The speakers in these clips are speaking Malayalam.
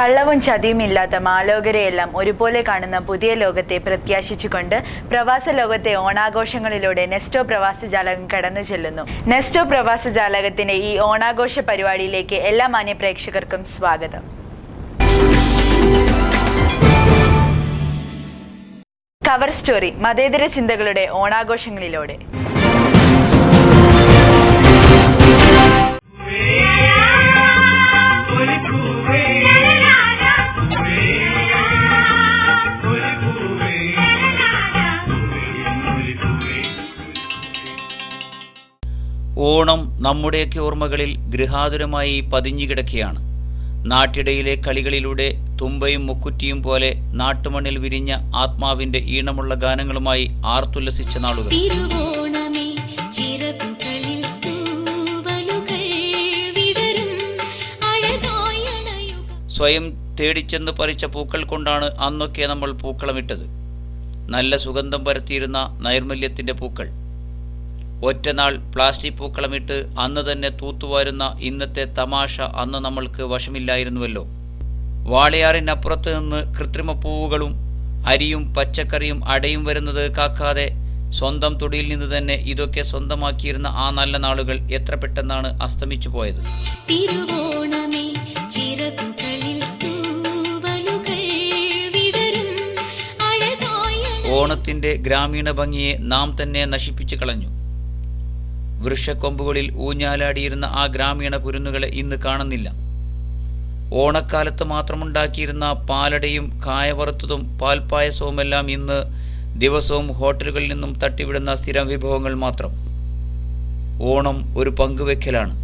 കള്ളവും ചതിയുമില്ലാത്ത മാലോകരെയെല്ലാം ഒരുപോലെ കാണുന്ന പുതിയ ലോകത്തെ പ്രത്യാശിച്ചുകൊണ്ട് പ്രവാസ ലോകത്തെ ഓണാഘോഷങ്ങളിലൂടെ നെസ്റ്റോ പ്രവാസജാലകം കടന്നു ചെല്ലുന്നു. നെസ്റ്റോ പ്രവാസജാലകത്തിന്റെ ഈ ഓണാഘോഷ പരിപാടിയിലേക്ക് എല്ലാ മാന്യ പ്രേക്ഷകർക്കും സ്വാഗതം. കവർ സ്റ്റോറി മതേതര ചിന്തകളുടെ ഓണാഘോഷങ്ങളിലൂടെ. ഓണം നമ്മുടെയൊക്കെ ഓർമ്മകളിൽ ഗൃഹാതുരമായി പതിഞ്ഞുകിടക്കുകയാണ്. നാട്ടിടയിലെ കളികളിലൂടെ തുമ്പയും മുക്കുറ്റിയും പോലെ നാട്ടുമണ്ണിൽ വിരിഞ്ഞ ആത്മാവിന്റെ ഈണമുള്ള ഗാനങ്ങളുമായി ആർത്തുല്ലസിച്ച നാളുകൾ. സ്വയം തേടിച്ചെന്ന് പറിച്ച പൂക്കൾ കൊണ്ടാണ് അന്നൊക്കെ നമ്മൾ പൂക്കളമിട്ടത്. നല്ല സുഗന്ധം പരത്തിയിരുന്ന നൈർമല്യത്തിന്റെ പൂക്കൾ. ഒറ്റനാൾ പ്ലാസ്റ്റിക് പൂക്കളമിട്ട് അന്ന് തന്നെ തൂത്തുവാരുന്ന ഇന്നത്തെ തമാശ അന്ന് നമ്മൾക്ക് വശമില്ലായിരുന്നുവല്ലോ. വാളയാറിനപ്പുറത്ത് നിന്ന് കൃത്രിമ പൂവുകളും അരിയും പച്ചക്കറിയും അടയും വരുന്നത് കാക്കാതെ സ്വന്തം തൊടിയിൽ നിന്ന് തന്നെ ഇതൊക്കെ സ്വന്തമാക്കിയിരുന്ന ആ നല്ല നാളുകൾ എത്ര പെട്ടെന്നാണ് അസ്തമിച്ചു പോയത്. ഓണത്തിന്റെ ഗ്രാമീണ ഭംഗിയെ നാം തന്നെ നശിപ്പിച്ചു കളഞ്ഞു. വൃക്ഷക്കൊമ്പുകളിൽ ഊഞ്ഞാലാടിയിരുന്ന ആ ഗ്രാമീണ കുരുന്നുകളെ ഇന്ന് കാണുന്നില്ല. ഓണക്കാലത്ത് മാത്രമുണ്ടാക്കിയിരുന്ന പാലടയും കായവറുത്തതും പാൽപ്പായസവുമെല്ലാം ഇന്ന് ദിവസവും ഹോട്ടലുകളിൽ നിന്നും തട്ടിവിടുന്ന സ്ഥിരം വിഭവങ്ങൾ മാത്രം. ഓണം ഒരു പങ്കുവെക്കലാണ്,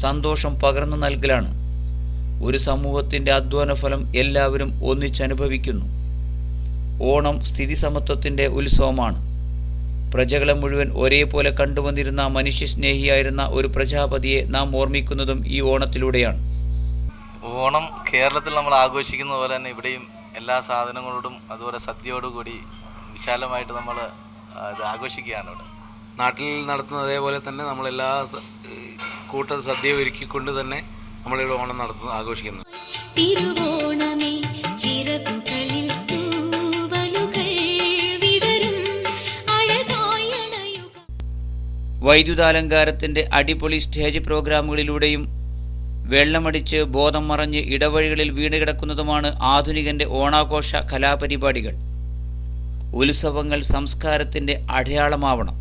സന്തോഷം പകർന്നു നൽകലാണ്. ഒരു സമൂഹത്തിൻ്റെ അധ്വാന ഫലം എല്ലാവരും ഒന്നിച്ചനുഭവിക്കുന്നു. ഓണം സ്ഥിതി സമത്വത്തിൻ്റെ ഉത്സവമാണ്. പ്രജകളെ മുഴുവൻ ഒരേപോലെ കണ്ടുവന്നിരുന്ന മനുഷ്യസ്നേഹിയായിരുന്ന ഒരു പ്രജാപതിയെ നാം ഓർമ്മിക്കുന്നതും ഈ ഓണത്തിലൂടെയാണ്. ഓണം കേരളത്തിൽ നമ്മൾ ആഘോഷിക്കുന്ന പോലെ തന്നെ ഇവിടെയും എല്ലാ സാധനങ്ങളോടും അതുപോലെ സദ്യയോടുകൂടി വിശാലമായിട്ട് നമ്മൾ ഇത് ആഘോഷിക്കുകയാണ്. ഇവിടെ നാട്ടിൽ നടത്തുന്ന അതേപോലെ തന്നെ നമ്മളെല്ലാ കൂട്ട സദ്യ ഒരുക്കിക്കൊണ്ട് തന്നെ നമ്മളിവിടെ ഓണം ആഘോഷിക്കുന്നു. വൈദ്യുതാലങ്കാരത്തിൻ്റെ അടിപൊളി സ്റ്റേജ് പ്രോഗ്രാമുകളിലൂടെയും വെള്ളമടിച്ച് ബോധം മറഞ്ഞ് ഇടവഴികളിൽ വീണുകിടക്കുന്നതുമാണ് ആധുനികന്റെ ഓണാഘോഷ കലാപരിപാടികൾ. ഉത്സവങ്ങൾ സംസ്കാരത്തിൻ്റെ അടയാളമാവണം.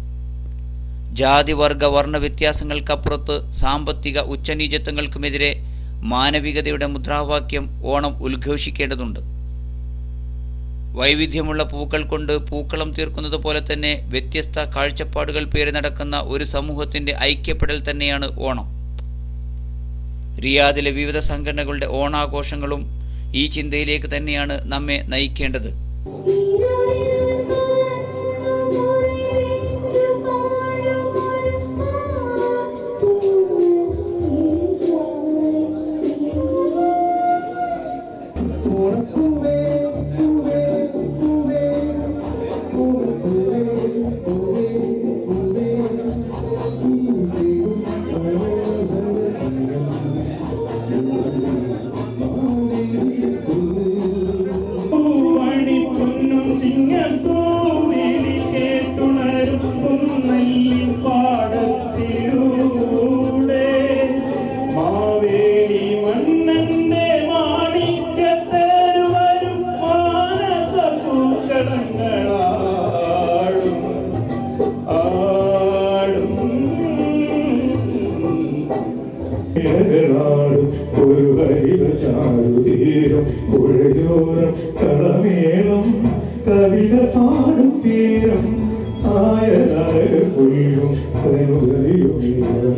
ജാതി വർഗ വർണ്ണ വ്യത്യാസങ്ങൾക്കപ്പുറത്ത് സാമ്പത്തിക ഉച്ചനീചത്വങ്ങൾക്കുമെതിരെ മാനവികതയുടെ മുദ്രാവാക്യം ഓണം ഉദ്ഘോഷിക്കേണ്ടതുണ്ട്. വൈവിധ്യമുള്ള പൂക്കൾ കൊണ്ട് പൂക്കളം തീർക്കുന്നത് പോലെ തന്നെ വ്യത്യസ്ത കാഴ്ചപ്പാടുകൾ പേറി നടക്കുന്ന ഒരു സമൂഹത്തിൻ്റെ ഐക്യപ്പെടൽ തന്നെയാണ് ഓണം. റിയാദിലെ വിവിധ സംഘടനകളുടെ ഓണാഘോഷങ്ങളും ഈ ചിന്തയിലേക്ക് തന്നെയാണ് നമ്മെ നയിക്കേണ്ടത്. ഒരു ഹരിത ചാരുതീരം പുഴയോരം കളമേളം കവിത പാടും തീരം ആയതായും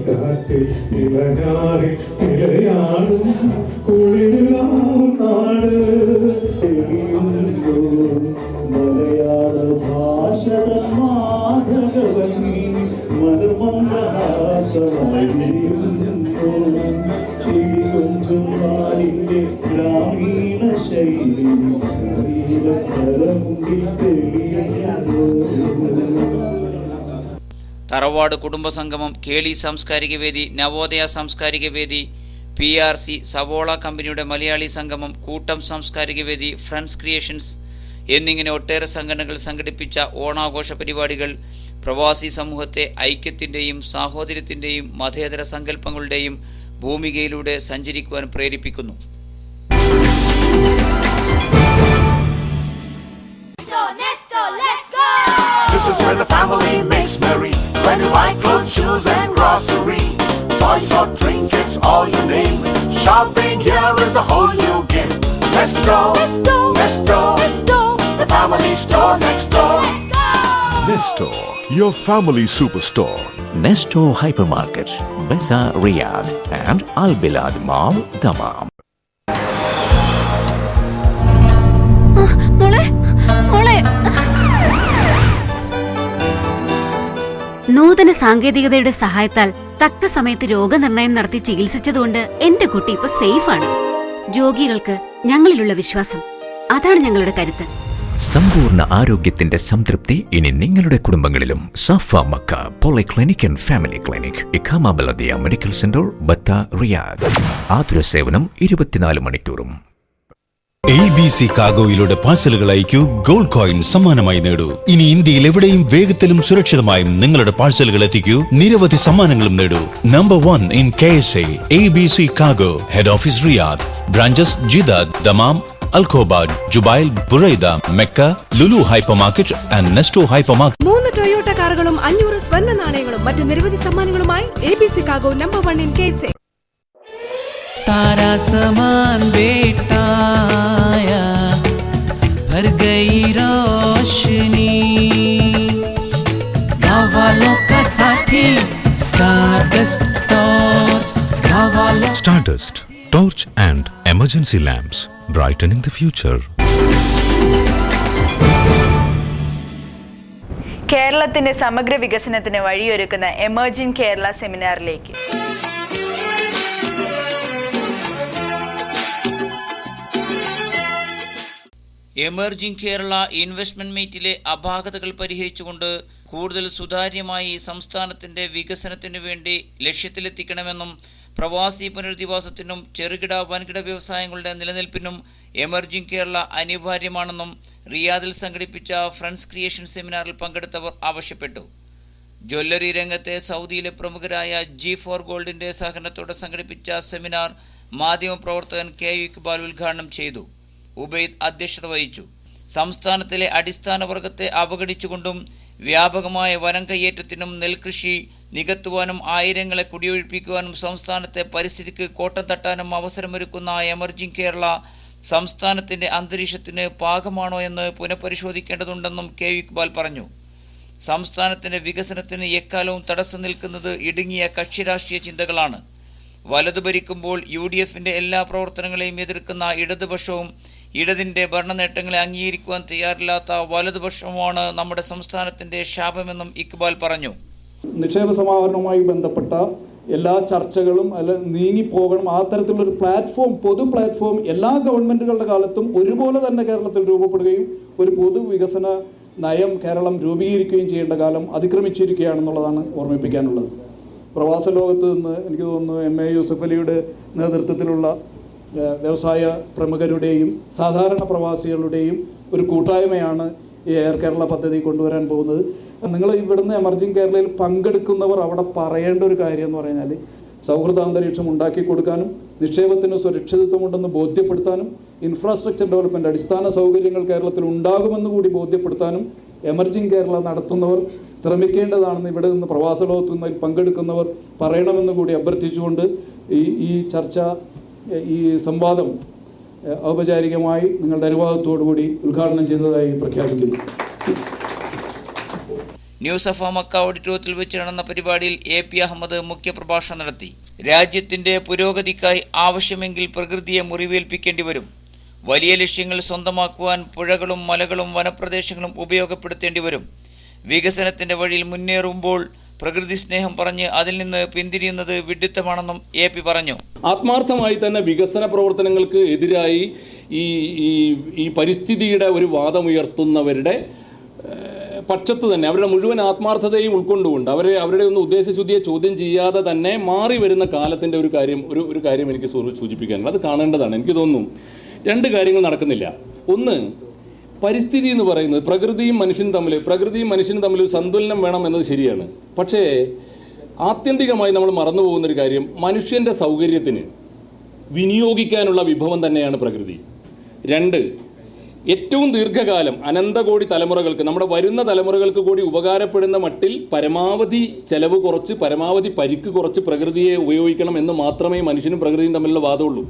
കാറ്റിൽ ഇളഞ്ഞാറി ഇളയാടും കുളിരാവും നാട്. മലയാള ഭാഷ മാധവനി മർമ്മഹാസമായി ഗ്രാമീണ ശൈലി തറവാട് കുടുംബസംഗമം, കേളി സാംസ്കാരിക വേദി, നവോദയ സാംസ്കാരിക വേദി, PRC, സവോള കമ്പനിയുടെ മലയാളി സംഗമം, കൂട്ടം സാംസ്കാരിക വേദി, ഫ്രണ്ട്സ് ക്രിയേഷൻസ് എന്നിങ്ങനെ ഒട്ടേറെ സംഘടനകൾ സംഘടിപ്പിച്ച ഓണാഘോഷ പരിപാടികൾ പ്രവാസി സമൂഹത്തെ ഐക്യത്തിൻ്റെയും സാഹോദര്യത്തിൻ്റെയും മതേതര സങ്കല്പങ്ങളുടെയും ഭൂമികയിലൂടെ സഞ്ചരിക്കുവാൻ പ്രേരിപ്പിക്കുന്നു. This is where the family makes merry. When you buy clothes, shoes and grocery, toys or trinkets, all you name. Shopping here is the whole you get. Nesto, Nesto, the family store next door. Nesto, your family superstore. Nesto Hypermarket, Beta Riyadh and Al Bilad Mall, Dammam. നൂതന സാങ്കേതികതയുടെ സഹായത്താൽ തക്ക സമയത്ത് രോഗനിർണയം നടത്തി ചികിത്സിച്ചതുകൊണ്ട് എന്റെ കുട്ടി ഇപ്പൊ സേഫാണ്. രോഗികൾക്ക് ഞങ്ങളിലുള്ള വിശ്വാസം, അതാണ് ഞങ്ങളുടെ കരുത്ത്. സമ്പൂർണ്ണ ആരോഗ്യത്തിന്റെ സംതൃപ്തി ഇനി നിങ്ങളുടെ കുടുംബങ്ങളിലും. Safa Makkah polyclinic and family clinic, Iqama Baladiya medical centre, Batha Riyadh. ആതുര സേവനം 24 മണിക്കൂറും. ABC കാർഗോയിലൂടെ പാഴ്സലുകൾ അയക്കൂ, ഗോൾഡ് കോയിൻ സമ്മാനമായി നേടൂ. ഇനി ഇന്ത്യയിൽ എവിടെയും വേഗത്തിലും സുരക്ഷിതമായും നിങ്ങളുടെ പാഴ്സലുകൾ എത്തിക്കൂ, നിരവധി സമ്മാനങ്ങളും നേടൂ. Number 1 in KSA, ABC cargo, head office Riyadh, branches Jeddah, Dammam, Al Khobar, Jubail, Buraidah, Mecca, Lulu hypermarket and Nesto hypermarket. 3 Toyota കാറുകളും 500 സ്വർണ്ണ നാണയങ്ങളും മറ്റ് നിരവധി സമ്മാനങ്ങളുമായി ABC cargo number 1 in KSA. तारा समान बेटा आया, भर गई रोशनी, गाँव वालों का साथी स्टारडस्ट टॉर्च, गाँव वालों. Stardust, torch and emergency lamps, brightening the future. കേരളത്തിന്റെ സമഗ്ര വികസനത്തിന് വഴിയൊരുക്കുന്ന എമർജിംഗ് കേരള സെമിനാറിലേക്ക്. എമർജിംഗ് കേരള ഇൻവെസ്റ്റ്മെന്റ് മീറ്റിലെ അപാകതകൾ പരിഹരിച്ചുകൊണ്ട് കൂടുതൽ സുതാര്യമായി സംസ്ഥാനത്തിൻ്റെ വികസനത്തിനു വേണ്ടി ലക്ഷ്യത്തിലെത്തിക്കണമെന്നും പ്രവാസി പുനരധിവാസത്തിനും ചെറുകിട വൻകിട വ്യവസായങ്ങളുടെ നിലനിൽപ്പിനും എമർജിംഗ് കേരള അനിവാര്യമാണെന്നും റിയാദിൽ സംഘടിപ്പിച്ച ഫ്രണ്ട്സ് ക്രിയേഷൻ സെമിനാറിൽ പങ്കെടുത്തവർ ആവശ്യപ്പെട്ടു. ജ്വല്ലറി രംഗത്തെ സൗദിയിലെ പ്രമുഖരായ G4 ഗോൾഡിൻ്റെ സഹകരണത്തോടെ സംഘടിപ്പിച്ച സെമിനാർ മാധ്യമപ്രവർത്തകൻ K. ഇക്ബാൽ ഉദ്ഘാടനം ചെയ്തു. ഉബൈദ് അധ്യക്ഷത വഹിച്ചു. സംസ്ഥാനത്തിലെ അടിസ്ഥാന വർഗത്തെ അവഗണിച്ചുകൊണ്ടും വ്യാപകമായ വനം കയ്യേറ്റത്തിനും നെൽകൃഷി നികത്തുവാനും ആയിരങ്ങളെ കുടിയൊഴിപ്പിക്കുവാനും സംസ്ഥാനത്തെ പരിസ്ഥിതിക്ക് കോട്ടം തട്ടാനും അവസരമൊരുക്കുന്ന എമർജിംഗ് കേരള സംസ്ഥാനത്തിൻ്റെ അന്തരീക്ഷത്തിന് പാകമാണോ എന്ന് പുനഃപരിശോധിക്കേണ്ടതുണ്ടെന്നും K. ഇക്ബാൽ പറഞ്ഞു. സംസ്ഥാനത്തിൻ്റെ വികസനത്തിന് എക്കാലവും തടസ്സം നിൽക്കുന്നത് ഇടുങ്ങിയ കക്ഷിരാഷ്ട്രീയ ചിന്തകളാണ്. വലതു ഭരിക്കുമ്പോൾ UDFന്റെ എല്ലാ പ്രവർത്തനങ്ങളെയും എതിർക്കുന്ന ഇടതുപക്ഷവും ഇടതിൻ്റെ ഭരണനേട്ടങ്ങളെ അംഗീകരിക്കുവാൻ തയ്യാറില്ലാത്ത വലതുപക്ഷവുമാണ് നമ്മുടെ സംസ്ഥാനത്തിൻ്റെ ശാപമെന്നും ഇക്ബാൽ പറഞ്ഞു. നിക്ഷേപ സമാഹരണവുമായി ബന്ധപ്പെട്ട എല്ലാ ചർച്ചകളും നീങ്ങിപ്പോകണം. ആ തരത്തിലുള്ളൊരു പ്ലാറ്റ്ഫോം, പൊതു പ്ലാറ്റ്ഫോം എല്ലാ ഗവൺമെൻറ്റുകളുടെ കാലത്തും ഒരുപോലെ തന്നെ കേരളത്തിൽ രൂപപ്പെടുകയും ഒരു പൊതു വികസന നയം കേരളം രൂപീകരിക്കുകയും ചെയ്യേണ്ട കാലം അതിക്രമിച്ചിരിക്കുകയാണെന്നുള്ളതാണ് ഓർമ്മിപ്പിക്കാനുള്ളത്. പ്രവാസ ലോകത്ത് നിന്ന് എനിക്ക് തോന്നുന്നു MA യൂസഫ് അലിയുടെ നേതൃത്വത്തിലുള്ള വ്യവസായ പ്രമുഖരുടെയും സാധാരണ പ്രവാസികളുടെയും ഒരു കൂട്ടായ്മയാണ് ഈ എയർ കേരള പദ്ധതി കൊണ്ടുവരാൻ പോകുന്നത്. നിങ്ങൾ ഇവിടുന്ന് എമർജിംഗ് കേരളയിൽ പങ്കെടുക്കുന്നവർ അവിടെ പറയേണ്ട ഒരു കാര്യം എന്ന് പറഞ്ഞാൽ സൗഹൃദാന്തരീക്ഷം ഉണ്ടാക്കി കൊടുക്കാനും നിക്ഷേപത്തിന് സുരക്ഷിതത്വമുണ്ടെന്ന് ബോധ്യപ്പെടുത്താനും ഇൻഫ്രാസ്ട്രക്ചർ ഡെവലപ്മെൻറ്റ് അടിസ്ഥാന സൗകര്യങ്ങൾ കേരളത്തിൽ ഉണ്ടാകുമെന്ന് കൂടി ബോധ്യപ്പെടുത്താനും എമർജിംഗ് കേരള നടത്തുന്നവർ ശ്രമിക്കേണ്ടതാണെന്ന് ഇവിടെ നിന്ന് പ്രവാസ ലോകത്തു നിന്ന് പങ്കെടുക്കുന്നവർ പറയണമെന്ന് കൂടി അഭ്യർത്ഥിച്ചുകൊണ്ട് ഈ ചർച്ച, ഈ സംവാദം ഔപചാരികമായി നിങ്ങളുടെ അനുവാദത്തോടുകൂടി ഉദ്ഘാടനം ചെയ്തതായി പ്രഖ്യാപിക്കുന്നു. ന്യൂസ് ഓഫ് മക്ക ഓഡിറ്റോറിയത്തിൽ വെച്ച് നടന്ന പരിപാടിയിൽ AP അഹമ്മദ് മുഖ്യപ്രഭാഷണം നടത്തി. രാജ്യത്തിൻ്റെ പുരോഗതിക്കായി ആവശ്യമെങ്കിൽ പ്രകൃതിയെ മുറിവേൽപ്പിക്കേണ്ടി വരും. വലിയ ലക്ഷ്യങ്ങൾ സ്വന്തമാക്കുവാൻ പുഴകളും മലകളും വനപ്രദേശങ്ങളും ഉപയോഗപ്പെടുത്തേണ്ടി വരും. വികസനത്തിൻ്റെ വഴിയിൽ മുന്നേറുമ്പോൾ പ്രകൃതി സ്നേഹം പറഞ്ഞ് അതിൽ നിന്ന് പിന്തിരിയുന്നത് വിഡ്ഢിത്തമാണെന്നും AP പറഞ്ഞു. ആത്മാർത്ഥമായി തന്നെ വികസന പ്രവർത്തനങ്ങൾക്ക് എതിരായി ഈ പരിസ്ഥിതിയുടെ ഒരു വാദമുയർത്തുന്നവരുടെ പക്ഷത്ത് തന്നെ അവരുടെ മുഴുവൻ ആത്മാർത്ഥതയും ഉൾക്കൊണ്ടുകൊണ്ട് അവരുടെ ഒന്നും ഉദ്ദേശശുദ്ധിയെ ചോദ്യം ചെയ്യാതെ തന്നെ മാറി വരുന്ന കാലത്തിൻ്റെ ഒരു കാര്യം എനിക്ക് സൂചിപ്പിക്കാനുണ്ട്. അത് കാണേണ്ടതാണ്. എനിക്ക് തോന്നുന്നു 2 കാര്യങ്ങൾ നടക്കുന്നില്ല. ഒന്ന്, പരിസ്ഥിതി എന്ന് പറയുന്നത് പ്രകൃതിയും മനുഷ്യനും തമ്മിൽ ഒരു സന്തുലനം വേണം എന്നത് ശരിയാണ്. പക്ഷേ ആത്യന്തികമായി നമ്മൾ മറന്നു പോകുന്നൊരു കാര്യം, മനുഷ്യൻ്റെ സൗകര്യത്തിന് വിനിയോഗിക്കാനുള്ള വിഭവം തന്നെയാണ് പ്രകൃതി. 2, ഏറ്റവും ദീർഘകാലം അനന്തകോടി തലമുറകൾക്ക്, നമ്മുടെ വരുന്ന തലമുറകൾക്ക് കൂടി ഉപകാരപ്പെടുന്ന മട്ടിൽ പരമാവധി ചെലവ് കുറച്ച് പരമാവധി പരിക്ക് കുറച്ച് പ്രകൃതിയെ ഉപയോഗിക്കണം എന്ന് മാത്രമേ മനുഷ്യനും പ്രകൃതിയും തമ്മിലുള്ള വാദമുള്ളൂ.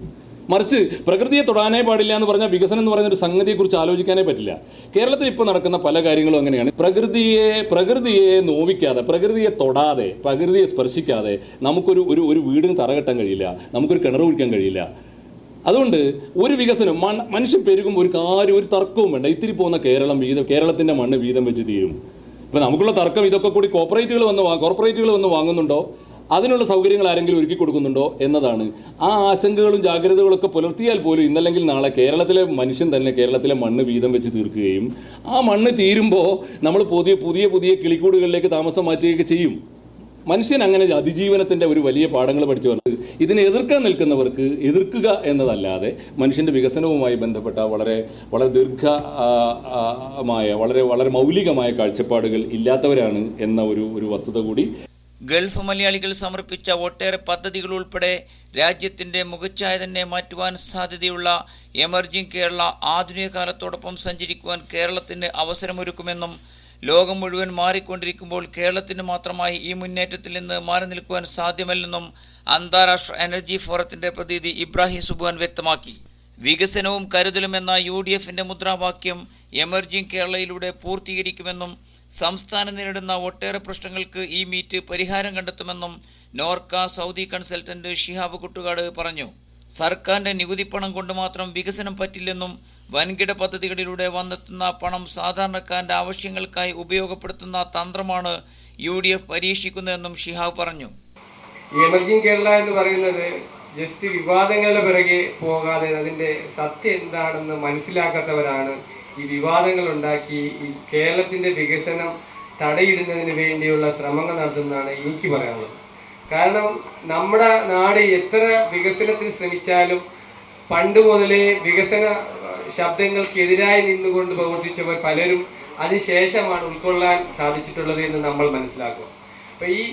മറിച്ച് പ്രകൃതിയെ തൊടാനേ പാടില്ല എന്ന് പറഞ്ഞാൽ വികസനം എന്ന് പറയുന്ന ഒരു സംഗതിയെക്കുറിച്ച് ആലോചിക്കാനേ പറ്റില്ല. കേരളത്തിൽ ഇപ്പോൾ നടക്കുന്ന പല കാര്യങ്ങളും അങ്ങനെയാണ്. പ്രകൃതിയെ നോവിക്കാതെ, പ്രകൃതിയെ തൊടാതെ, പ്രകൃതിയെ സ്പർശിക്കാതെ നമുക്കൊരു വീടിന് തറകെട്ടാൻ കഴിയില്ല, നമുക്കൊരു കിണർ കുഴിക്കാൻ കഴിയില്ല. അതുകൊണ്ട് ഒരു വികസനം മനുഷ്യൻ പെരുകുമ്പോൾ ഒരു തർക്കവും വേണ്ട. ഇത്തിരി പോകുന്ന കേരളത്തിൻ്റെ മണ്ണ് വീതം വെച്ച് തീരും. ഇപ്പം നമുക്കുള്ള തർക്കം ഇതൊക്കെ കൂടി കോർപ്പറേറ്റുകൾ വന്ന് വാങ്ങുന്നുണ്ടോ, അതിനുള്ള സൗകര്യങ്ങൾ ആരെങ്കിലും ഒരുക്കി കൊടുക്കുന്നുണ്ടോ എന്നതാണ്. ആ ആശങ്കകളും ജാഗ്രതകളൊക്കെ പുലർത്തിയാൽ പോലും ഇന്നല്ലെങ്കിൽ നാളെ കേരളത്തിലെ മനുഷ്യൻ തന്നെ കേരളത്തിലെ മണ്ണ് വീതം വെച്ച് തീർക്കുകയും ആ മണ്ണ് തീരുമ്പോൾ നമ്മൾ പുതിയ കിളിക്കൂടുകളിലേക്ക് താമസം മാറ്റുകയൊക്കെ ചെയ്യും. മനുഷ്യൻ അങ്ങനെ അതിജീവനത്തിൻ്റെ ഒരു വലിയ പാഠങ്ങൾ പഠിച്ചു വന്നത്. ഇതിനെ എതിർക്കാൻ നിൽക്കുന്നവർക്ക് എതിർക്കുക എന്നതല്ലാതെ മനുഷ്യൻ്റെ വികസനവുമായി ബന്ധപ്പെട്ട വളരെ ദീർഘമായ വളരെ മൗലികമായ കാഴ്ചപ്പാടുകൾ ഇല്ലാത്തവരാണ് എന്ന ഒരു വസ്തുത കൂടി. ഗൾഫ് മലയാളികൾ സമർപ്പിച്ച ഒട്ടേറെ പദ്ധതികൾ ഉൾപ്പെടെ രാജ്യത്തിൻ്റെ മുഖച്ഛായ തന്നെ മാറ്റുവാൻ സാധ്യതയുള്ള എമർജിംഗ് കേരള ആധുനിക കാലത്തോടൊപ്പം സഞ്ചരിക്കുവാൻ കേരളത്തിന് അവസരമൊരുക്കുമെന്നും ലോകം മുഴുവൻ മാറിക്കൊണ്ടിരിക്കുമ്പോൾ കേരളത്തിന് മാത്രമായി ഈ മുന്നേറ്റത്തിൽ നിന്ന് മാറി നിൽക്കുവാൻ സാധ്യമല്ലെന്നും അന്താരാഷ്ട്ര എനർജി ഫോറത്തിൻ്റെ പ്രതിനിധി ഇബ്രാഹിം സുബ്ഹാൻ വ്യക്തമാക്കി. വികസനവും കരുതലും എന്ന UDFന്റെ മുദ്രാവാക്യം എമർജിംഗ് കേരളയിലൂടെ പൂർത്തീകരിക്കുമെന്നും സംസ്ഥാനം നേരിടുന്ന ഒട്ടേറെ പ്രശ്നങ്ങൾക്ക് ഈ മീറ്റ് പരിഹാരം കണ്ടെത്തുമെന്നും നോർക്ക സൗദി കൺസൾട്ടന്റ് ഷിഹാബ് കുട്ടുകാട് പറഞ്ഞു. സർക്കാരിൻ്റെ നികുതിപ്പണം കൊണ്ട് മാത്രം വികസനം പറ്റില്ലെന്നും വൻകിട പദ്ധതികളിലൂടെ വന്നെത്തുന്ന പണം സാധാരണക്കാരൻ്റെ ആവശ്യങ്ങൾക്കായി ഉപയോഗപ്പെടുത്തുന്ന തന്ത്രമാണ് UDF പരീക്ഷിക്കുന്നതെന്നും ഷിഹാബ് പറഞ്ഞു. എമർജിംഗ് കേരള എന്ന് പറയുന്നത് ജസ്റ്റ് വിവാദങ്ങളുടെ പിറകെ പോകാതെ അതിൻ്റെ സത്യം എന്താണെന്ന് മനസ്സിലാക്കാത്തവരാണ് ഈ വിവാദങ്ങൾ ഉണ്ടാക്കി ഈ കേരളത്തിൻ്റെ വികസനം തടയിടുന്നതിന് വേണ്ടിയുള്ള ശ്രമങ്ങൾ നടത്തുന്നതാണ് എനിക്ക് പറയാനുള്ളത്. കാരണം നമ്മുടെ നാട് എത്ര വികസനത്തിന് ശ്രമിച്ചാലും പണ്ട് മുതലേ വികസന ശബ്ദങ്ങൾക്കെതിരായി നിന്നുകൊണ്ട് പ്രവർത്തിച്ചവർ പലരും അതിനുശേഷമാണ് ഉൾക്കൊള്ളാൻ സാധിച്ചിട്ടുള്ളത് എന്ന് നമ്മൾ മനസ്സിലാക്കുക. അപ്പോൾ ഈ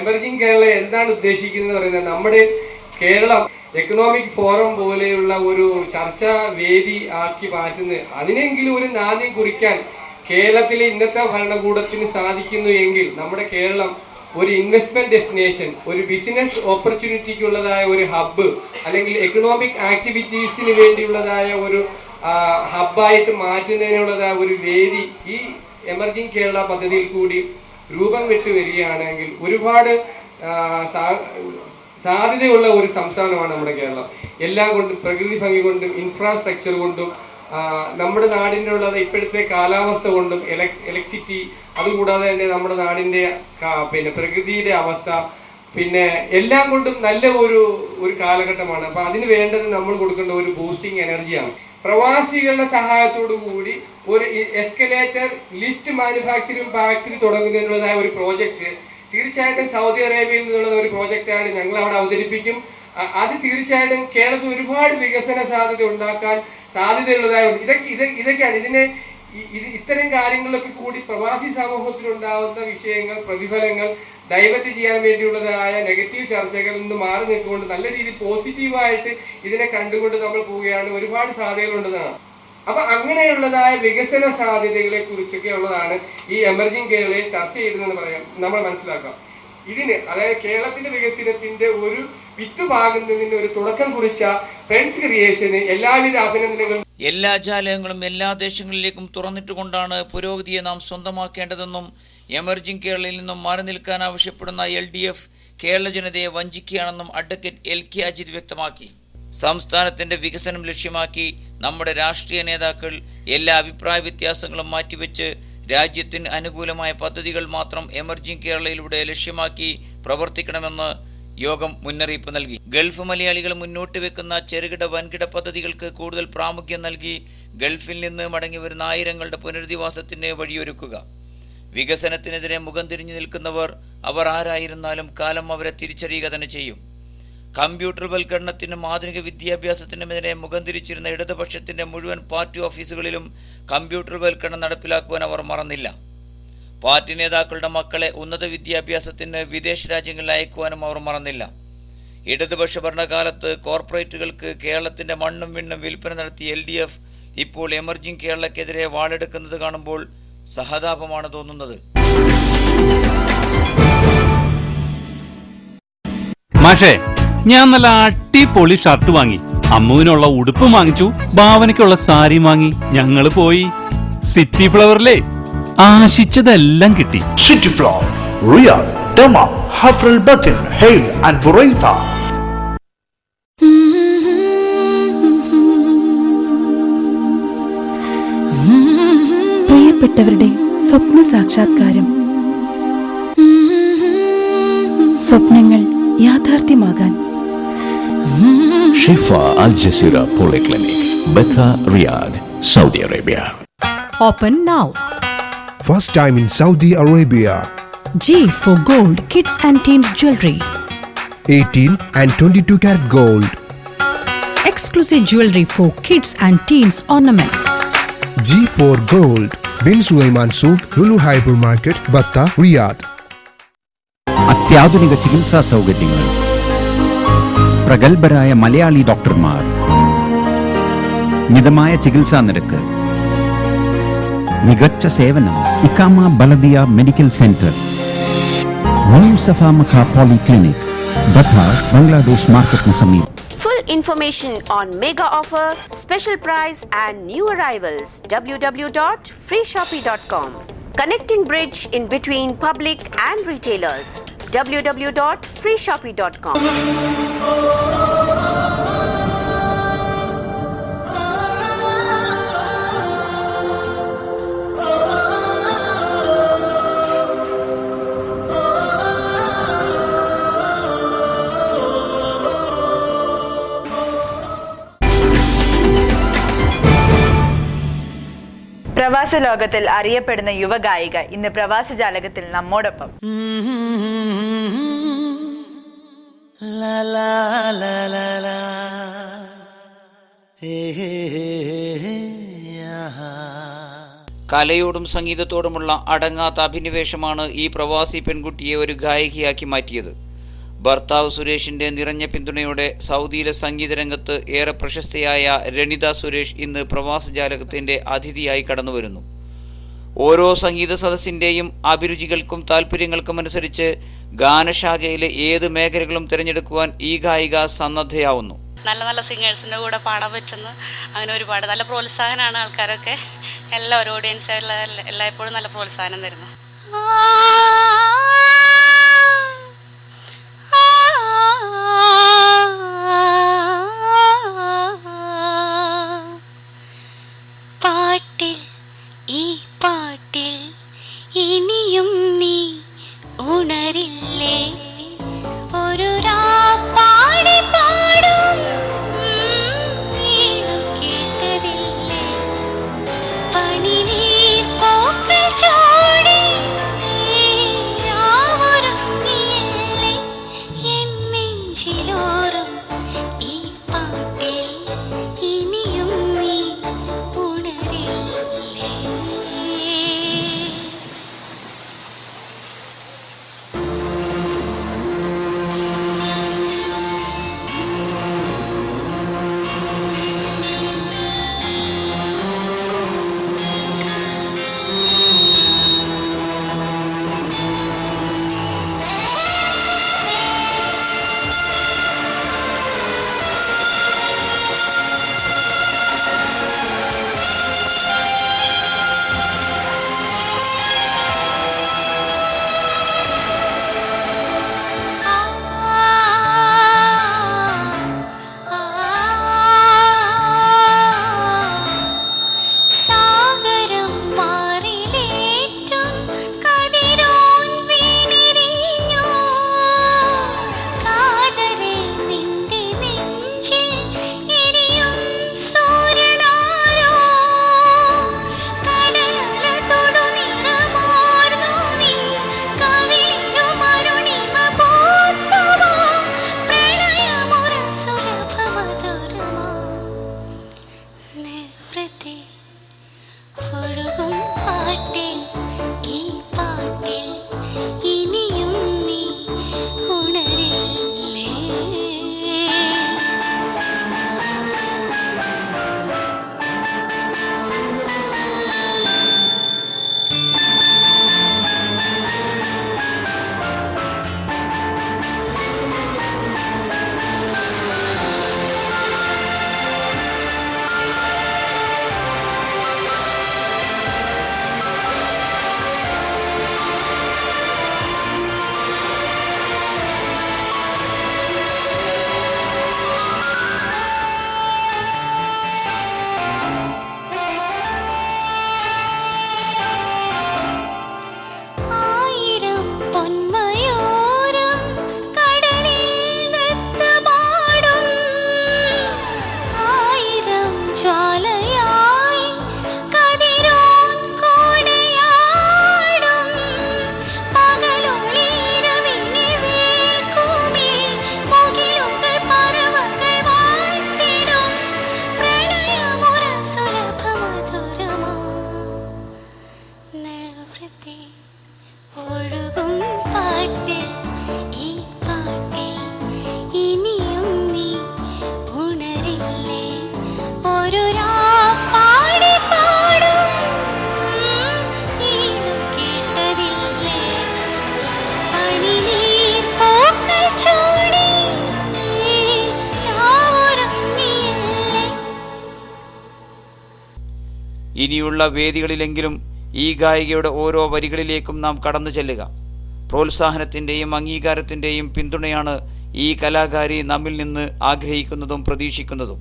എമർജിംഗ് കേരള എന്താണ് ഉദ്ദേശിക്കുന്നത് പറയുന്നത്, നമ്മുടെ കേരളം എക്കണോമിക് ഫോറം പോലെയുള്ള ഒരു ചർച്ചാ വേദി ആക്കി മാറ്റുന്നത്, അതിനെങ്കിലും ഒരു നാന്ദി കുറിക്കാൻ കേരളത്തിലെ ഇന്നത്തെ ഭരണകൂടത്തിന് സാധിക്കുന്നു എങ്കിൽ നമ്മുടെ കേരളം ഒരു ഇൻവെസ്റ്റ്മെന്റ് ഡെസ്റ്റിനേഷൻ, ഒരു ബിസിനസ് ഓപ്പർച്യൂണിറ്റിക്കുള്ളതായ ഒരു ഹബ്ബ്, അല്ലെങ്കിൽ എക്കണോമിക് ആക്ടിവിറ്റീസിന് വേണ്ടിയുള്ളതായ ഒരു ഹബ്ബായിട്ട് മാറ്റുന്നതിനുള്ളതായ ഒരു വേദി ഈ എമർജിംഗ് കേരള പദ്ധതിയിൽ കൂടി രൂപം വിട്ട് വരികയാണെങ്കിൽ ഒരുപാട് സാധ്യതയുള്ള ഒരു സംസ്ഥാനമാണ് നമ്മുടെ കേരളം. എല്ലാം കൊണ്ടും, പ്രകൃതി ഭംഗി കൊണ്ടും, ഇൻഫ്രാസ്ട്രക്ചർ കൊണ്ടും, നമ്മുടെ നാടിൻ്റെ ഉള്ളത് ഇപ്പോഴത്തെ കാലാവസ്ഥ കൊണ്ടും, ഇലക്ട്രിസിറ്റി, അതുകൂടാതെ തന്നെ നമ്മുടെ നാടിൻ്റെ പ്രകൃതിയുടെ അവസ്ഥ, പിന്നെ എല്ലാം കൊണ്ടും നല്ല ഒരു കാലഘട്ടമാണ്. അപ്പോൾ അതിന് വേണ്ടത് നമ്മൾ കൊടുക്കേണ്ട ഒരു ബൂസ്റ്റിംഗ് എനർജിയാണ്. പ്രവാസികളുടെ സഹായത്തോടു കൂടി ഒരു എസ്കലേറ്റർ ലിഫ്റ്റ് മാനുഫാക്ചറിംഗ് ഫാക്ടറി തുടങ്ങുന്നതിനുള്ളതായ ഒരു പ്രോജക്റ്റ് തീർച്ചയായിട്ടും സൗദി അറേബ്യയിൽ നിന്നുള്ള ഒരു പ്രോജക്റ്റാണ് ഞങ്ങൾ അവിടെ അവതരിപ്പിക്കും. അത് തീർച്ചയായിട്ടും കേരളത്തിൽ ഒരുപാട് വികസന സാധ്യത ഉണ്ടാക്കാൻ സാധ്യതയുള്ളതായ ഇതൊക്കെയാണ് ഇത്തരം കാര്യങ്ങളൊക്കെ കൂടി പ്രവാസി സമൂഹത്തിലുണ്ടാവുന്ന വിഷയങ്ങൾ, പ്രതിഫലങ്ങൾ ഡൈവേർട്ട് ചെയ്യാൻ വേണ്ടിയുള്ളതായ നെഗറ്റീവ് ചർച്ചകളിൽ നിന്ന് മാറി നിൽക്കുകൊണ്ട് നല്ല രീതിയിൽ പോസിറ്റീവായിട്ട് ഇതിനെ കണ്ടുകൊണ്ട് നമ്മൾ പോവുകയാണ്. ഒരുപാട് സാധ്യതകളുണ്ടെന്നാണ്. അപ്പൊ അങ്ങനെയുള്ളതായ വികസന സാധ്യതകളെ കുറിച്ചൊക്കെ ഉള്ളതാണ് ഈ എമർജിംഗ് കേരളയിൽ ചർച്ച ചെയ്തതെന്ന് പറയാം. നമ്മൾ മനസ്സിലാക്കാം, ഇതിന് അതായത് കേരളത്തിന്റെ വികസനത്തിന്റെ ഒരു വിത്ത് പാകുന്നതിന് ഒരു തുടക്കം കുറിച്ച ഫ്രണ്ട്സ് ക്രിയേഷന് എല്ലാവിധ അഭിനന്ദനങ്ങളും. എല്ലാ ജാലകങ്ങളും എല്ലാ ദേശങ്ങളിലേക്കും തുറന്നിട്ടുകൊണ്ടാണ് പുരോഗതിയെ നാം സ്വന്തമാക്കേണ്ടതെന്നും എമർജിംഗ് കേരളയിൽ നിന്നും മാറി നിൽക്കാൻ ആവശ്യപ്പെടുന്ന LDF കേരള ജനതയെ വഞ്ചിക്കുകയാണെന്നും അഡ്വക്കേറ്റ് LK അജിത് വ്യക്തമാക്കി. സംസ്ഥാനത്തിൻ്റെ വികസനം ലക്ഷ്യമാക്കി നമ്മുടെ രാഷ്ട്രീയ നേതാക്കൾ എല്ലാ അഭിപ്രായ വ്യത്യാസങ്ങളും മാറ്റിവെച്ച് രാജ്യത്തിന് അനുകൂലമായ പദ്ധതികൾ മാത്രം എമർജിംഗ് കേരളയിലൂടെ ലക്ഷ്യമാക്കി പ്രവർത്തിക്കണമെന്ന് യോഗം മുന്നറിയിപ്പ് നൽകി. ഗൾഫ് മലയാളികൾ മുന്നോട്ട് വെക്കുന്ന ചെറുകിട വൻകിട പദ്ധതികൾക്ക് കൂടുതൽ പ്രാമുഖ്യം നൽകി ഗൾഫിൽ നിന്ന് മടങ്ങി വരുന്ന ആയിരങ്ങളുടെ പുനരധിവാസത്തിന് വഴിയൊരുക്കുക. വികസനത്തിനെതിരെ മുഖം തിരിഞ്ഞു നിൽക്കുന്നവർ അവർ ആരായിരുന്നാലും കാലം അവരെ തിരിച്ചറിയുക തന്നെ ചെയ്യും. കമ്പ്യൂട്ടർവൽക്കരണത്തിനും ആധുനിക വിദ്യാഭ്യാസത്തിനുമെതിരെ മുഖം തിരിച്ചിരുന്ന ഇടതുപക്ഷത്തിൻ്റെ മുഴുവൻ പാർട്ടി ഓഫീസുകളിലും കമ്പ്യൂട്ടർവൽക്കരണം നടപ്പിലാക്കുവാൻ അവർ മറന്നില്ല. പാർട്ടി നേതാക്കളുടെ മക്കളെ ഉന്നത വിദ്യാഭ്യാസത്തിന് വിദേശ രാജ്യങ്ങളിൽ അയക്കുവാനും അവർ മറന്നില്ല. ഇടതുപക്ഷ ഭരണകാലത്ത് കോർപ്പറേറ്റുകൾക്ക് കേരളത്തിൻ്റെ മണ്ണും വിണ്ണും വിൽപ്പന നടത്തിയ LDF ഇപ്പോൾ എമർജിംഗ് കേരളക്കെതിരെ വാളെടുക്കുന്നത് കാണുമ്പോൾ സഹതാപമാണ് തോന്നുന്നത്. മാഷേ, ഞാൻ നല്ല അടിപൊളി ഷർട്ട് വാങ്ങി, അമ്മുവിനുള്ള ഉടുപ്പും വാങ്ങിച്ചു, ഭാവനയ്ക്കുള്ള സാരിയും വാങ്ങി. ഞങ്ങള് പോയി സിറ്റി ഫ്ലവറിലെ ആശിച്ചതെല്ലാം കിട്ടി. City Flower, Riyadh, Dammam, Hafrul Batin, Hail and Buraita. പ്രിയപ്പെട്ടവരുടെ സ്വപ്ന സാക്ഷാത്കാരം, സ്വപ്നങ്ങൾ യാഥാർത്ഥ്യമാകാൻ Shifa Al Jazeera polyclinic, Batha, Riyadh, Saudi Arabia. Open now. First time in Saudi Arabia. G for Gold Kids and Teens Jewelry. 18 and 22 karat gold. Exclusive jewelry for kids and teens ornaments. G4 Gold. Bin Sulaiman Souk, Lulu Hypermarket, Batta, Riyadh. അത്യാധുനിക ചികിത്സാ സൗകര്യങ്ങൾ, പ്രഗത്ഭരായ മലയാളി ഡോക്ടർമാർ, മിതമായ ചികിത്സാ നിരക്ക്, മികച്ച സേവനം. ഇക്കാമ ബലദിയ മെഡിക്കൽ സെന്റർ, ന്യൂ സഫ മഖ പോളിക്ലിനിക്, ബത്ത, ബംഗ്ലാദേശ് മാർക്കറ്റിന് സമീപം. Full information on mega offer, special price and new arrivals. www.freeshopee.com. Connecting bridge in between public and retailers. www.freeshopee.com. പ്രവാസ ലോകത്തിൽ അറിയപ്പെടുന്ന യുവഗായിക ഇന്ന് പ്രവാസ ജാലകത്തിൽ നമ്മോടൊപ്പം. കലയോടും സംഗീതത്തോടുമുള്ള അടങ്ങാത്ത അഭിനിവേശമാണ് ഈ പ്രവാസി പെൺകുട്ടിയെ ഒരു ഗായികയാക്കി മാറ്റിയത്. ഭർത്താവ് സുരേഷിൻ്റെ നിറഞ്ഞ പിന്തുണയോടെ സൗദിയിലെ സംഗീതരംഗത്ത് ഏറെ പ്രശസ്തയായ രണിത സുരേഷ് ഇന്ന് പ്രവാസജാലകത്തിൻ്റെ അതിഥിയായി കടന്നുവരുന്നു. ഓരോ സംഗീത സദസ്സിൻ്റെയും അഭിരുചികൾക്കും താല്പര്യങ്ങൾക്കും അനുസരിച്ച് ഗാനശാഖയിലെ ഏത് മേഖലകളും തിരഞ്ഞെടുക്കുവാൻ ഈ ഗായിക സന്നദ്ധയാവുന്നു. നല്ല നല്ല സിംഗേഴ്സിൻ്റെ കൂടെ പാടാൻ പറ്റുന്ന അങ്ങനെ ഒരുപാട് നല്ല പ്രോത്സാഹനമാണ്. ആൾക്കാരൊക്കെ എല്ലാവരും ഓഡിയൻസ് എല്ലായ്പ്പോഴും നല്ല പ്രോത്സാഹനം തരുന്നു. പാട്ടിൽ ഈ പാട്ടിൽ ഇനിയും നീ ഉണരില്ലേ, ഒരു പാടി പാടും വീണു കേട്ടതില്ലേ, പനിനീർ പൂക്കൾ ചൂടി ഇനിയുള്ള വേദികളിലെങ്കിലും ഈ ഗായികയുടെ ഓരോ വരികളിലേക്കും നാം കടന്നു ചെല്ലുക. പ്രോത്സാഹനത്തിൻ്റെയും അംഗീകാരത്തിൻ്റെയും പിന്തുണയാണ് ഈ കലാകാരി നമ്മിൽ നിന്ന് ആഗ്രഹിക്കുന്നതും പ്രതീക്ഷിക്കുന്നതും.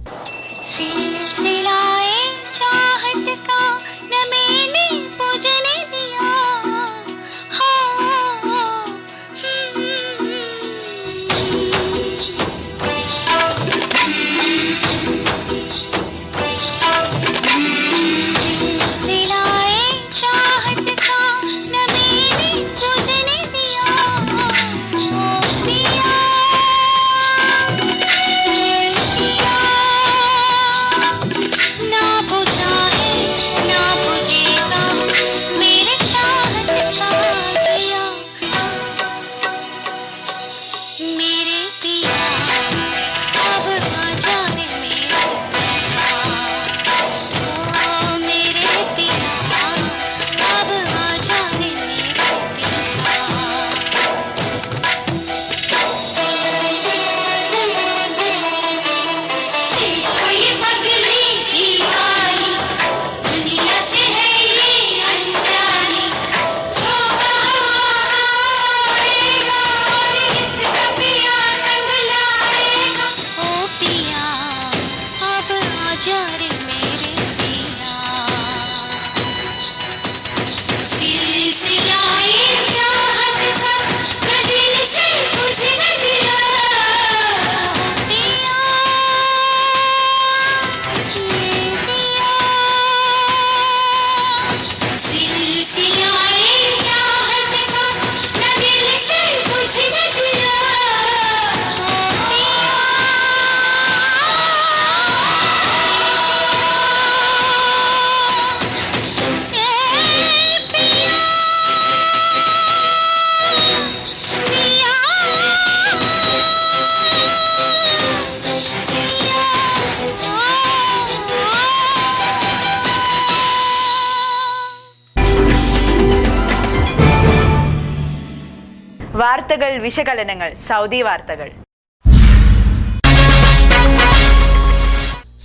വാർത്തകൾ വിശകലനങ്ങൾ സൗദി വാർത്തകൾ.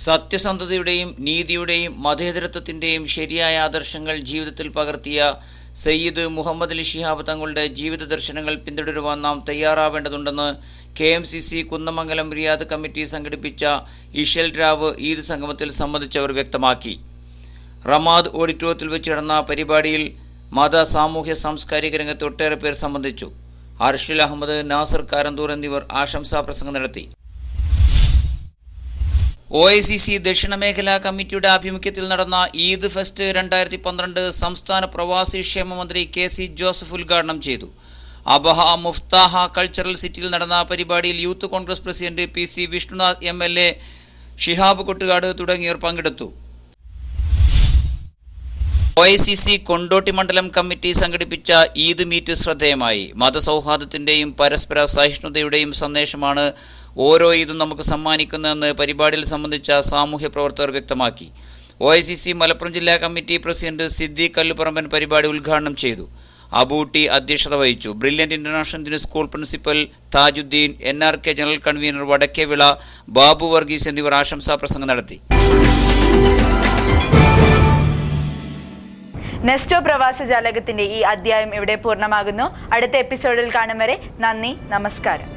സത്യസന്ധതയുടെയും നീതിയുടെയും മതേതരത്വത്തിൻ്റെയും ശരിയായ ആദർശങ്ങൾ ജീവിതത്തിൽ പകർത്തിയ സയ്യിദ് മുഹമ്മദ് അലി ശിഹാബ് തങ്ങളുടെ ജീവിത ദർശനങ്ങൾ പിന്തുടരുവാൻ നാം തയ്യാറാവേണ്ടതുണ്ടെന്ന് KMCC കുന്നമംഗലം റിയാദ് കമ്മിറ്റി സംഘടിപ്പിച്ച ഇഷൽ രാവ് ഈദ് സംഗമത്തിൽ സംബന്ധിച്ചവർ വ്യക്തമാക്കി. റമാദ് ഓഡിറ്റോറിയത്തിൽ വെച്ച് നടന്ന പരിപാടിയിൽ മത സാമൂഹ്യ സാംസ്കാരിക രംഗത്ത് ഒട്ടേറെ പേർ സംബന്ധിച്ചു. അർഷിൽ അഹമ്മദ്, നാസർ കാരന്തൂർ എന്നിവർ ആശംസാ പ്രസംഗം നടത്തി. OICC ദക്ഷിണ മേഖലാ കമ്മിറ്റിയുടെ ആഭിമുഖ്യത്തിൽ നടന്ന ഈദ് ഫെസ്റ്റ് 2012 സംസ്ഥാന പ്രവാസി ക്ഷേമ മന്ത്രി KC ജോസഫ് ഉദ്ഘാടനം ചെയ്തു. അബഹ മുഫ്താഹ കൾച്ചറൽ സിറ്റിയിൽ നടന്ന പരിപാടിയിൽ youth Congress president PC Vishnunath MLA, Shihab Kottukad തുടങ്ങിയവർ പങ്കെടുത്തു. OICC കൊണ്ടോട്ടി മണ്ഡലം കമ്മിറ്റി സംഘടിപ്പിച്ച ഈദ് മീറ്റ് ശ്രദ്ധേയമായി. മതസൗഹാർദ്ദത്തിൻ്റെയും പരസ്പര സഹിഷ്ണുതയുടെയും സന്ദേശമാണ് ഓരോ ഈദും നമുക്ക് സമ്മാനിക്കുന്നതെന്ന് പരിപാടിയിൽ സംബന്ധിച്ച സാമൂഹ്യ പ്രവർത്തകർ വ്യക്തമാക്കി. OICC മലപ്പുറം ജില്ലാ കമ്മിറ്റി പ്രസിഡന്റ് സിദ്ദീഖ് കല്ലുപറമ്പൻ പരിപാടി ഉദ്ഘാടനം ചെയ്തു. അബൂട്ടി അധ്യക്ഷത വഹിച്ചു. Brilliant international school principal Tajuddin, NRK general convener Vadakkevila Babu Varghese എന്നിവർ ആശംസാ പ്രസംഗം നടത്തി. നെസ്റ്റോ പ്രവാസ ജാലകത്തിന്റെ ഈ അധ്യായം ഇവിടെ പൂർണ്ണമാകുന്നു. അടുത്ത എപ്പിസോഡിൽ കാണും വരെ നന്ദി, നമസ്കാരം.